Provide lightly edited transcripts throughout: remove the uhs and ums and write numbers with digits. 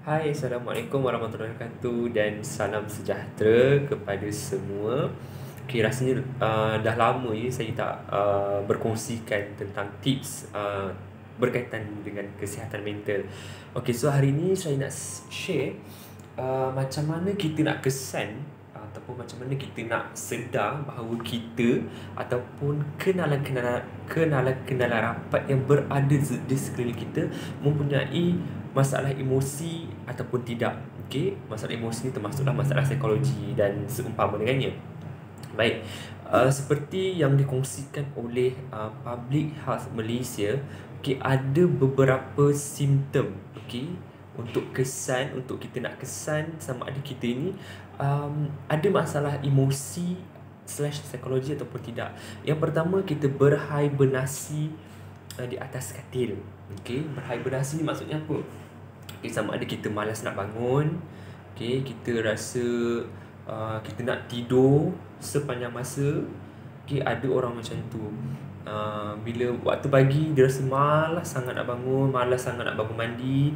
Hai, Assalamualaikum warahmatullahi wabarakatuh dan salam sejahtera kepada semua. Okay, rasanya dah lama saya tak berkongsikan tentang tips berkaitan dengan kesihatan mental. Okay, so hari ini saya nak share macam mana kita nak kesan ataupun macam mana kita nak sedar bahawa kita ataupun kenalan-kenalan rapat yang berada di sekeliling kita mempunyai masalah emosi ataupun tidak. Okey, masalah emosi ni termasuklah masalah psikologi dan seumpama dengannya. Baik, seperti yang dikongsikan oleh Public Health Malaysia, okey, ada beberapa simptom, okey, untuk kita nak kesan sama ada kita ini ada masalah emosi slash psikologi ataupun tidak. Yang pertama, kita berhibernasi di atas katil. Okey, berhibernasi ni maksudnya apa? Okay, sama ada kita malas nak bangun, okay, kita rasa kita nak tidur sepanjang masa. Okay, ada orang macam tu. Bila waktu pagi dia rasa malas sangat nak bangun, malas sangat nak bangun mandi,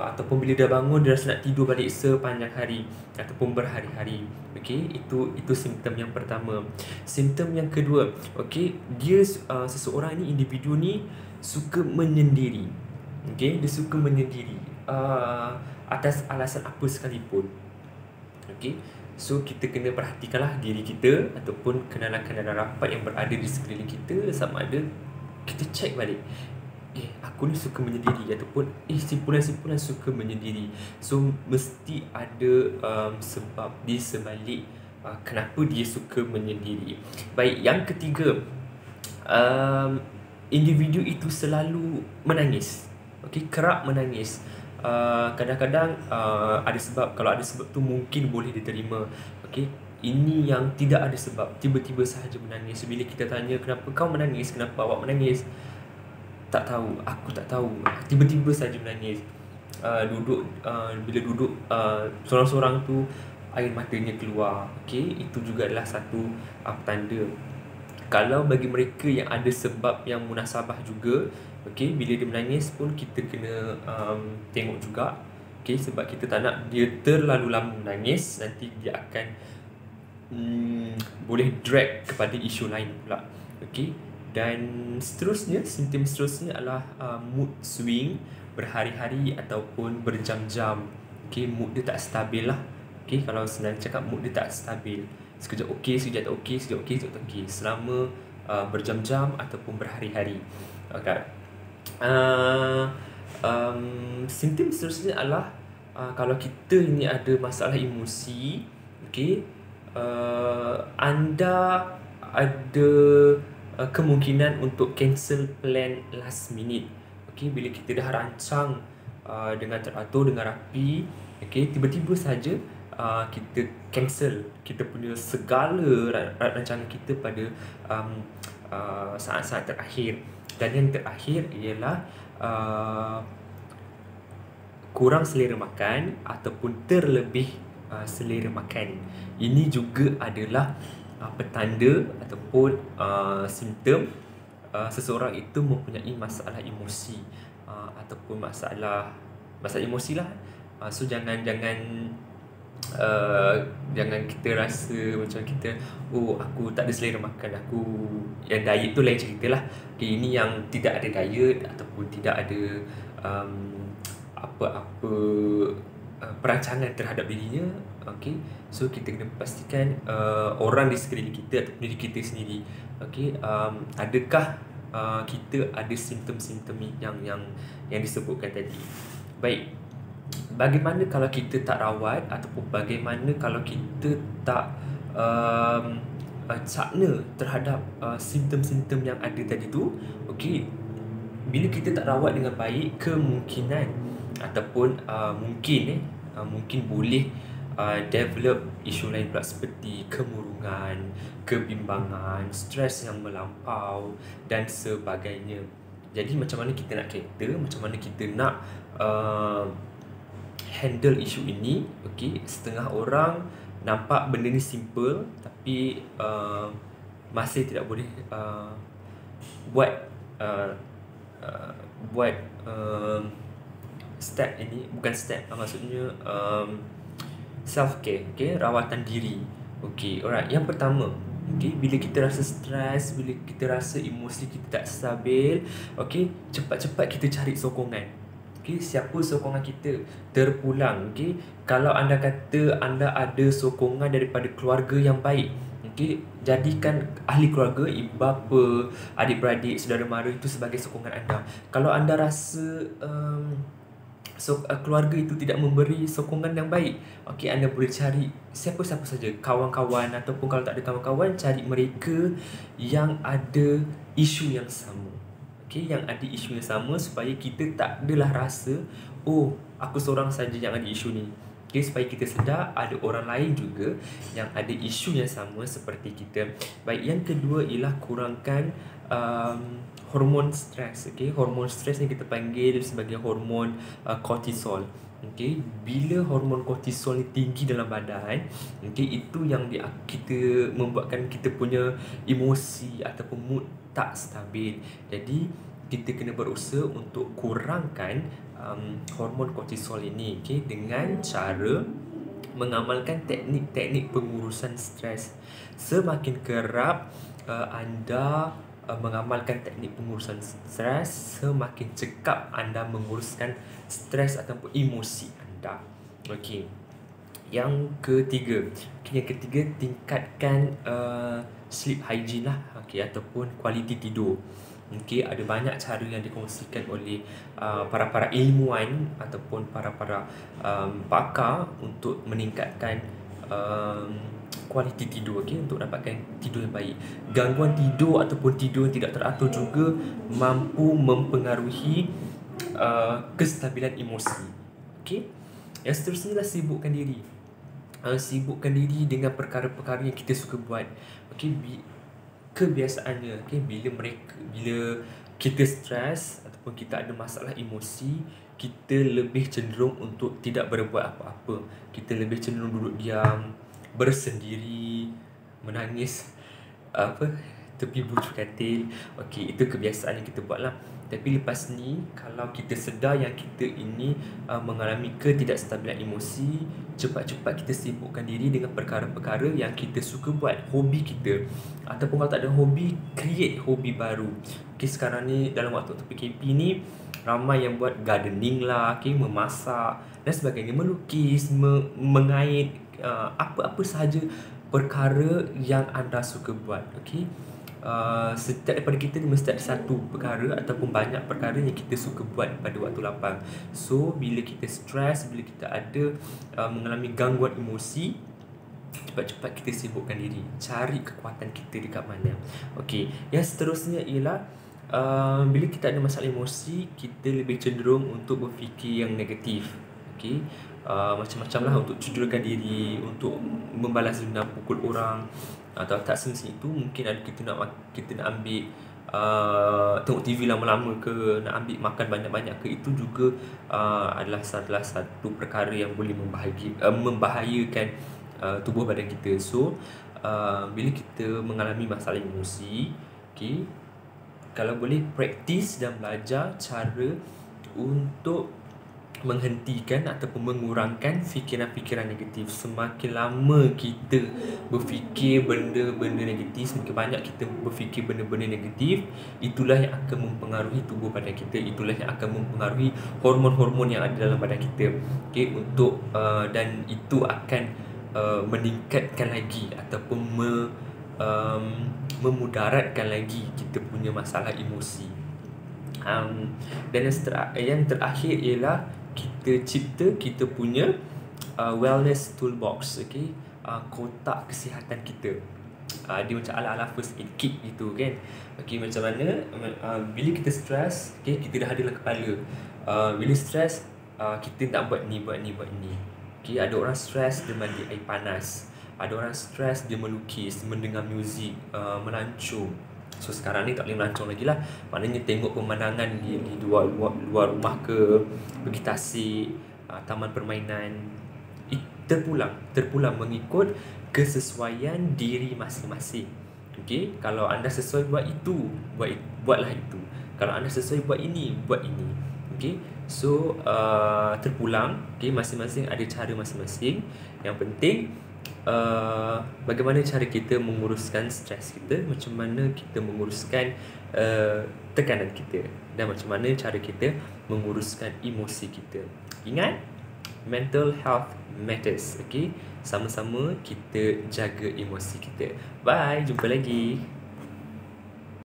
ataupun bila dia bangun dia rasa nak tidur balik sepanjang hari ataupun berhari-hari. Okay, itu simptom yang pertama. Simptom yang kedua, okay, dia seseorang ni, individu ni suka menyendiri. Okay, dia suka menyendiri atas alasan apa sekalipun. Okay, so kita kena perhatikanlah diri kita ataupun kenalan-kenalan rapat yang berada di sekeliling kita, sama ada kita cek balik, aku ni suka menyendiri ataupun simpulan-simpulan suka menyendiri. So mesti ada sebab di sebalik kenapa dia suka menyendiri. Baik, yang ketiga, individu itu selalu menangis. Okay, kerap menangis. Kadang-kadang ada sebab. Kalau ada sebab tu mungkin boleh diterima. Okay, ini yang tidak ada sebab, tiba-tiba sahaja menangis. Bila kita tanya, kenapa kau menangis, kenapa awak menangis, tak tahu, aku tak tahu, tiba-tiba sahaja menangis. Bila duduk seorang-seorang tu air matanya keluar. Okay, itu juga adalah satu tanda. Kalau bagi mereka yang ada sebab yang munasabah juga, okay, bila dia menangis pun kita kena tengok juga. Okay, sebab kita tak nak dia terlalu lama menangis, nanti dia akan boleh drag kepada isu lain pula. Okay, dan seterusnya, simptom seterusnya adalah mood swing berhari-hari ataupun berjam-jam. Okay, mood dia tak stabil lah. Okay, kalau senang cakap, mood dia tak stabil. Sekejap okey, sekejap tak okey, sekejap okey, sekejap tak okey, selama berjam-jam ataupun berhari-hari. Okay. Simptom seterusnya adalah kalau kita ni ada masalah emosi, okay, anda ada kemungkinan untuk cancel plan last minute. Okay, bila kita dah rancang dengan teratur, dengan rapi, okay, tiba-tiba saja kita cancel kita punya segala rancangan kita pada saat-saat terakhir. Dan yang terakhir ialah kurang selera makan ataupun terlebih selera makan. Ini juga adalah petanda ataupun simptom seseorang itu mempunyai masalah emosi ataupun masalah emosi lah. So jangan kita rasa macam kita, aku tak ada selera makan, aku yang diet tu lain cerita lah. Okay, ini yang tidak ada diet ataupun tidak ada apa-apa perancangan terhadap dirinya. Okay, so kita kena pastikan orang di sekeliling kita ataupun diri kita sendiri, okay, adakah kita ada simptom-simptom yang disebutkan tadi. Baik, bagaimana kalau kita tak rawat ataupun bagaimana kalau kita tak cakna terhadap simptom-simptom yang ada tadi tu. Okey, bila kita tak rawat dengan baik, kemungkinan ataupun mungkin boleh develop isu lain pula seperti kemurungan, kebimbangan, stres yang melampau dan sebagainya. Jadi macam mana kita nak cater, macam mana kita nak handle isu ini. Okay, setengah orang nampak benda ni simple, tapi masih tidak boleh buat step ini bukan step, maksudnya self care, okay, rawatan diri. Okay, alright. Yang pertama, okay, bila kita rasa stres, bila kita rasa emosi kita tak stabil, okay, cepat-cepat kita cari sokongan. Okay, siapa sokongan kita? Terpulang. Okay, kalau anda kata anda ada sokongan daripada keluarga yang baik, okay, jadikan ahli keluarga, ibu bapa, adik-beradik, saudara mara itu sebagai sokongan anda. Kalau anda rasa keluarga itu tidak memberi sokongan yang baik, okay, anda boleh cari siapa-siapa saja, kawan-kawan, ataupun kalau tak ada kawan-kawan, cari mereka yang ada isu yang sama. Okay, yang ada isu yang sama, supaya kita tak adalah rasa, oh, aku seorang saja yang ada isu ni. Okay, supaya kita sedar ada orang lain juga yang ada isu yang sama seperti kita. Baik, yang kedua ialah kurangkan hormon stres. Okay, hormon stres ni kita panggil sebagai hormon kortisol. Okay, bila hormon kortisol ni tinggi dalam badan, okay, itu yang kita membuatkan kita punya emosi ataupun mood tak stabil. Jadi kita kena berusaha untuk kurangkan hormon kortisol ini, okay, dengan cara mengamalkan teknik-teknik pengurusan stres. Semakin kerap anda mengamalkan teknik pengurusan stres, semakin cekap anda menguruskan stres ataupun emosi anda. Okey. Yang ketiga, tingkatkan sleep hygiene lah, okey, ataupun kualiti tidur. Okey, ada banyak cara yang dikongsikan oleh para ilmuwan ataupun para pakar untuk meningkatkan kualiti tidur, okey, untuk dapatkan tidur yang baik. Gangguan tidur ataupun tidur yang tidak teratur juga mampu mempengaruhi kestabilan emosi. Okey. Yang seterusnya adalah sibukkan diri. Sibukkan diri dengan perkara-perkara yang kita suka buat. Okey, kebiasaannya, okey, bila kita stres ataupun kita ada masalah emosi, kita lebih cenderung untuk tidak berbuat apa-apa. Kita lebih cenderung duduk diam, bersendiri, menangis tepi bujur katil. Okey, itu kebiasaan yang kita buatlah. Tapi lepas ni, kalau kita sedar yang kita ini mengalami ketidakstabilan emosi, cepat-cepat kita sibukkan diri dengan perkara-perkara yang kita suka buat, hobi kita. Ataupun kalau tak ada hobi, create hobi baru. Okay, sekarang ni dalam waktu PKP ni, ramai yang buat gardening lah, okay, memasak dan sebagainya, melukis, mengait, apa-apa sahaja perkara yang anda suka buat. Okay, setiap daripada kita ni mesti ada satu perkara ataupun banyak perkara yang kita suka buat pada waktu lapang. So, bila kita stres, bila kita ada mengalami gangguan emosi, cepat-cepat kita sibukkan diri, cari kekuatan kita dekat mana. Okey, yang seterusnya ialah bila kita ada masalah emosi, kita lebih cenderung untuk berfikir yang negatif. Okey, macam-macam lah, untuk cudurkan diri, untuk membalas dendam, pukul orang, atau tak semestinya itu. Mungkin ada kita nak ambil tengok TV lama-lama ke, nak ambil makan banyak-banyak ke, itu juga adalah salah satu perkara yang boleh membahayakan tubuh badan kita. So bila kita mengalami masalah emosi, okay, kalau boleh praktis dan belajar cara untuk menghentikan ataupun mengurangkan fikiran-fikiran negatif. Semakin lama kita berfikir benda-benda negatif, semakin banyak kita berfikir benda-benda negatif, itulah yang akan mempengaruhi tubuh badan kita, itulah yang akan mempengaruhi hormon-hormon yang ada dalam badan kita. Okay, untuk dan itu akan meningkatkan lagi ataupun memudaratkan lagi kita punya masalah emosi. Dan yang terakhir ialah kita cipta kita punya wellness toolbox, okay? Kotak kesihatan kita. Dia macam ala-ala first aid kit gitu kan. Okay, macam mana bila kita stres, okay, kita dah ada dalam kepala, bila stres kita nak buat ni. Okay, ada orang stres dia mandi air panas, ada orang stres dia melukis, mendengar muzik, melancong. So sekarang ni tak boleh melancong lagi lah, maknanya tengok pemandangan di luar rumah ke, pergi tasik, taman permainan. Terpulang mengikut kesesuaian diri masing-masing. Okay, kalau anda sesuai buat itu, buatlah itu. Kalau anda sesuai buat ini, buat ini. Okay, So terpulang, okay, masing-masing ada cara masing-masing. Yang penting bagaimana cara kita menguruskan stres kita, macam mana kita menguruskan tekanan kita, dan macam mana cara kita menguruskan emosi kita. Ingat, mental health matters. Okay, sama-sama kita jaga emosi kita. Bye, jumpa lagi.